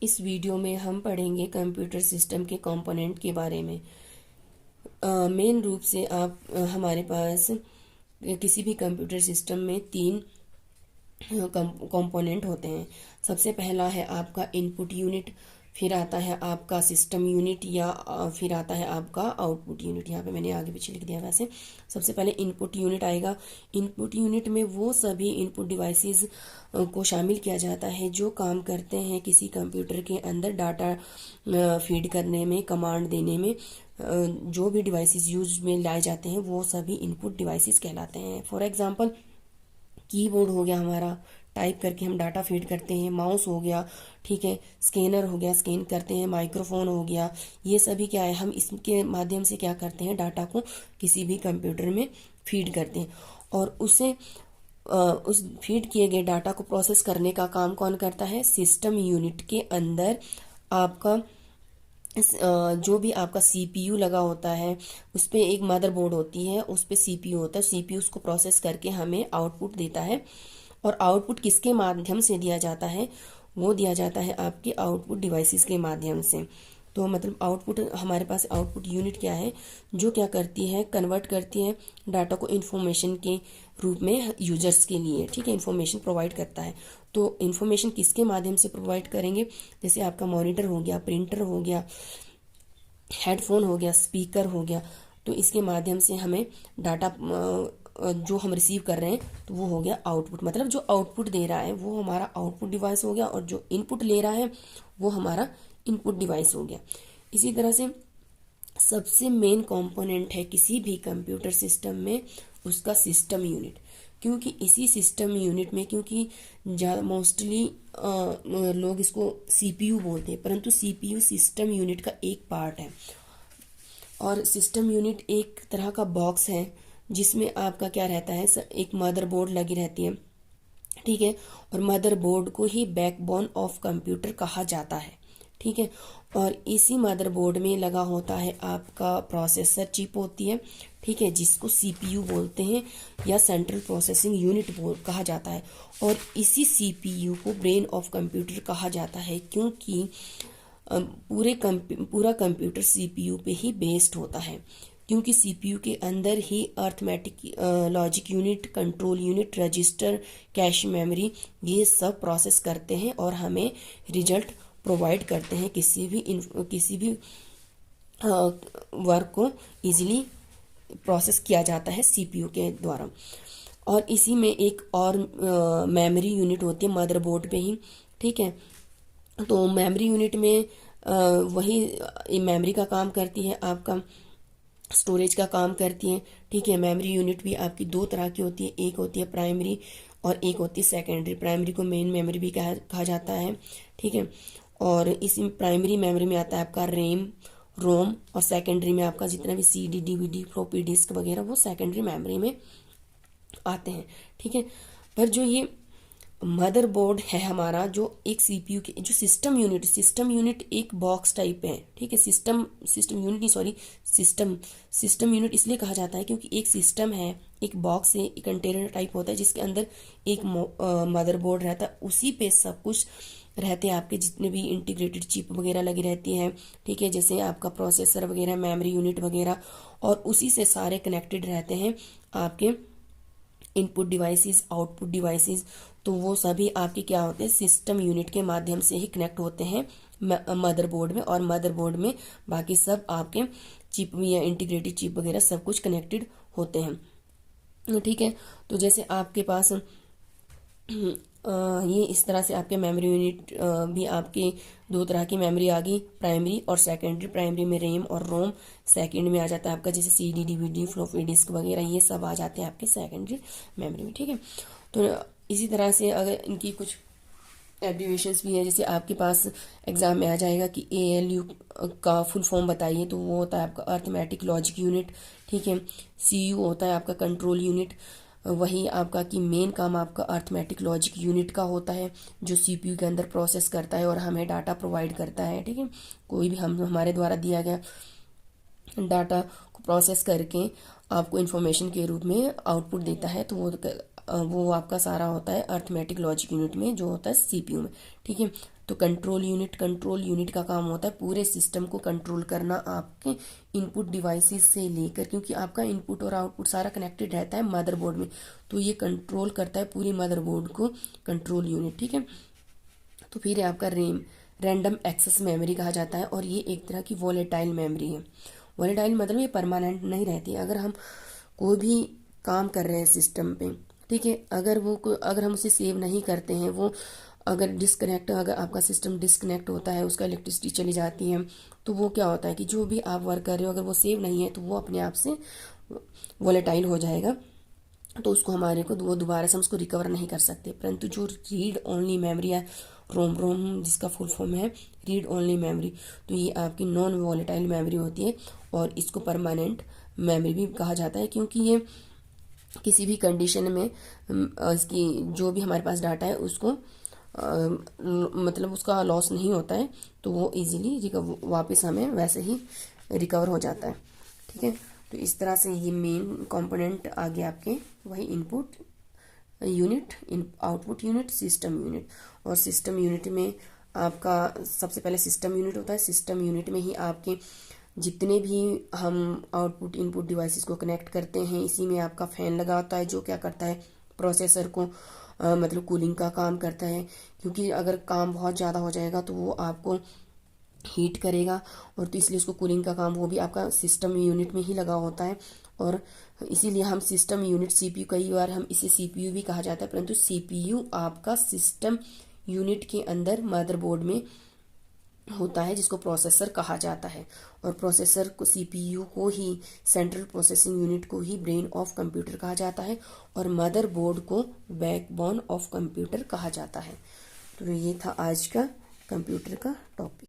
इस वीडियो में हम पढ़ेंगे कंप्यूटर सिस्टम के कंपोनेंट के बारे में। मेन रूप से हमारे पास किसी भी कंप्यूटर सिस्टम में तीन कंपोनेंट होते हैं। सबसे पहला है आपका इनपुट यूनिट, फिर आता है आपका सिस्टम यूनिट या फिर आता है आपका आउटपुट यूनिट। यहाँ पे मैंने आगे पीछे लिख दिया। वैसे सबसे पहले इनपुट यूनिट आएगा। इनपुट यूनिट में वो सभी इनपुट डिवाइसेस को शामिल किया जाता है जो काम करते हैं किसी कंप्यूटर के अंदर डाटा फीड करने में, कमांड देने में। जो भी डिवाइसेस यूज में लाए जाते हैं वो सभी इनपुट डिवाइसेस कहलाते हैं। फॉर एग्जांपल कीबोर्ड हो गया हमारा, टाइप करके हम डाटा फीड करते हैं। माउस हो गया, ठीक है। स्कैनर हो गया, स्कैन करते हैं। माइक्रोफोन हो गया, ये सभी क्या है, हम इसके माध्यम से क्या करते हैं, डाटा को किसी भी कंप्यूटर में फीड करते हैं। और उस फीड किए गए डाटा को प्रोसेस करने का काम कौन करता है, सिस्टम यूनिट के अंदर आपका जो भी आपका सीपीयू लगा होता है, उस पर एक मदरबोर्ड होती है, उस पर सीपीयू होता है। सीपीयू उसको प्रोसेस करके हमें आउटपुट देता है। और आउटपुट किसके माध्यम से दिया जाता है, वो दिया जाता है आपके आउटपुट डिवाइसेस के माध्यम से। तो मतलब आउटपुट, हमारे पास आउटपुट यूनिट क्या है, जो क्या करती है, कन्वर्ट करती है डाटा को इन्फॉर्मेशन के रूप में यूजर्स के लिए, ठीक है। इन्फॉर्मेशन प्रोवाइड करता है। तो इन्फॉर्मेशन किसके माध्यम से प्रोवाइड करेंगे, जैसे आपका मॉनिटर हो गया, प्रिंटर हो गया, हेडफोन हो गया, स्पीकर हो गया। तो इसके माध्यम से हमें डाटा जो हम रिसीव कर रहे हैं तो वो हो गया आउटपुट। मतलब जो आउटपुट दे रहा है वो हमारा आउटपुट डिवाइस हो गया, और जो इनपुट ले रहा है वो हमारा इनपुट डिवाइस हो गया। इसी तरह से सबसे मेन कंपोनेंट है किसी भी कंप्यूटर सिस्टम में उसका सिस्टम यूनिट। क्योंकि इसी सिस्टम यूनिट में, क्योंकि मोस्टली लोग इसको सीपीयू बोलते हैं, परंतु सीपीयू सिस्टम यूनिट का एक पार्ट है। और सिस्टम यूनिट एक तरह का बॉक्स है जिसमें आपका क्या रहता है, एक मदरबोर्ड लगी रहती है, ठीक है। और मदरबोर्ड को ही बैकबोन ऑफ कंप्यूटर कहा जाता है, ठीक है। और इसी मदरबोर्ड में लगा होता है आपका प्रोसेसर चिप होती है, ठीक है, जिसको सीपीयू बोलते हैं या सेंट्रल प्रोसेसिंग यूनिट कहा जाता है। और इसी सीपीयू को ब्रेन ऑफ कंप्यूटर कहा जाता है, क्योंकि पूरा कंप्यूटर सीपीयू पे ही बेस्ड होता है। क्योंकि सीपीयू के अंदर ही arithmetic, logic unit, control unit, register, cache memory, ये सब प्रोसेस करते हैं और हमें रिजल्ट प्रोवाइड करते हैं। किसी भी वर्क को इजीली प्रोसेस किया जाता है सीपीयू के द्वारा। और इसी में एक और मेमोरी यूनिट होती है मदरबोर्ड पे ही, ठीक है। तो मेमोरी यूनिट में वही मेमोरी का काम करती है, आपका स्टोरेज का काम करती है, ठीक है। मेमोरी यूनिट भी आपकी दो तरह की होती है, एक होती है प्राइमरी और एक होती है सेकेंडरी। प्राइमरी को मेन मेमोरी भी कहा जाता है, ठीक है। और इसी प्राइमरी मेमोरी में आता है आपका रैम, रोम, और सेकेंडरी में आपका जितना भी सीडी, डीवीडी, फ्लॉपी डिस्क वगैरह वो सेकेंडरी मेमोरी में आते हैं, ठीक है। पर जो ये मदरबोर्ड है हमारा, जो एक सीपीयू के जो सिस्टम यूनिट एक बॉक्स टाइप है, ठीक है। सिस्टम यूनिट नहीं, सॉरी, सिस्टम यूनिट इसलिए कहा जाता है क्योंकि एक सिस्टम है, एक बॉक्स है, एक कंटेनर टाइप होता है जिसके अंदर एक मदरबोर्ड रहता है। उसी पे सब कुछ रहते हैं, आपके जितने भी इंटीग्रेटेड चिप वगैरह लगी रहती हैं, ठीक है, जैसे आपका प्रोसेसर वगैरह, मेमोरी यूनिट वगैरह, और उसी से सारे कनेक्टेड रहते हैं आपके इनपुट डिवाइसेस, आउटपुट डिवाइसेस। तो वो सभी आपके क्या होते हैं, सिस्टम यूनिट के माध्यम से ही कनेक्ट होते हैं मदरबोर्ड में। और मदरबोर्ड में बाकी सब आपके चिप या इंटीग्रेटेड चिप वगैरह सब कुछ कनेक्टेड होते हैं, ठीक है। तो जैसे आपके पास ये इस तरह से आपके मेमोरी यूनिट भी आपके दो तरह की मेमोरी आ गई, प्राइमरी और सेकेंडरी। प्राइमरी में रैम और रोम, सेकेंड में आ जाता है आपका जैसे सीडी, डीवीडी, फ्लॉपी डिस्क वगैरह, ये सब आ जाते हैं आपके सेकेंडरी मेमोरी में, ठीक है। तो इसी तरह से अगर इनकी कुछ एब्रीविएशंस भी है, जैसे आपके पास एग्जाम में आ जाएगा कि एएलयू का फुल फॉर्म बताइए, तो वो होता है आपका अर्थमेटिक लॉजिक यूनिट, ठीक है। सीयू होता है आपका कंट्रोल यूनिट। वही आपका कि मेन काम आपका अर्थमेटिक लॉजिक यूनिट का होता है, जो सीपीयू के अंदर प्रोसेस करता है और हमें डाटा प्रोवाइड करता है, ठीक है। कोई भी हमारे द्वारा दिया गया डाटा को प्रोसेस करके आपको इन्फॉर्मेशन के रूप में आउटपुट देता है, तो वो वो आपका सारा होता है अर्थमेटिक लॉजिक यूनिट में, जो होता है सीपीयू में। ठीक है, तो कंट्रोल यूनिट का काम होता है पूरे सिस्टम को कंट्रोल करना आपके इनपुट डिवाइसेस से लेकर, क्योंकि आपका इनपुट और आउटपुट सारा कनेक्टेड रहता है मदरबोर्ड में, तो ये कंट्रोल करता है पूरी मदरबोर्ड को कंट्रोल यूनिट। ठीक है, तो फिर आपका रैंडम एक्सेस मेमोरी कहा जाता है, और ये एक तरह की वॉलेटाइल मेमोरी है। वॉलेटाइल मतलब ये परमानेंट नहीं रहती। अगर हम कोई भी काम कर रहे हैं सिस्टम पे, ठीक है, अगर हम उसे सेव नहीं करते हैं, वो अगर आपका सिस्टम डिस्कनेक्ट होता है, उसका इलेक्ट्रिसिटी चली जाती है, तो वो क्या होता है कि जो भी आप वर्क कर रहे हो अगर वो सेव नहीं है तो वो अपने आप से वॉलेटाइल हो जाएगा, तो उसको हमारे को वो दोबारा से हम उसको रिकवर नहीं कर सकते। परंतु जो रीड ओनली मेमोरी है, रोम जिसका फुल फॉर्म है रीड ओनली मेमोरी, तो ये आपकी नॉन वॉलेटाइल मेमोरी होती है, और इसको परमानेंट मेमोरी भी कहा जाता है, क्योंकि ये किसी भी कंडीशन में इसकी जो भी हमारे पास डाटा है उसको मतलब उसका लॉस नहीं होता है, तो वो इजीली वापस हमें वैसे ही रिकवर हो जाता है। ठीक है, तो इस तरह से ये मेन कंपोनेंट आ गया आपके, वही input unit, output unit, system unit. और सिस्टम यूनिट में आपका सबसे पहले सिस्टम यूनिट होता है। सिस्टम यूनिट में ही आपके जितने भी हम आउटपुट इनपुट डिवाइसेस को कनेक्ट करते हैं, इसी में आपका फैन लगा होता है, जो क्या करता है प्रोसेसर को मतलब कूलिंग का काम करता है, क्योंकि अगर काम बहुत ज़्यादा हो जाएगा तो वो आपको हीट करेगा, और तो इसलिए उसको कूलिंग का काम वो भी आपका सिस्टम यूनिट में ही लगा होता है। और इसीलिए हम सिस्टम यूनिट सीपीयू, कई बार हम इसे सीपीयू भी कहा जाता है, परंतु सीपीयू आपका सिस्टम यूनिट के अंदर मदरबोर्ड में होता है, जिसको प्रोसेसर कहा जाता है। और प्रोसेसर को, सीपीयू को ही, सेंट्रल प्रोसेसिंग यूनिट को ही ब्रेन ऑफ कंप्यूटर कहा जाता है, और मदरबोर्ड को बैकबोन ऑफ कंप्यूटर कहा जाता है। तो ये था आज का कंप्यूटर का टॉपिक।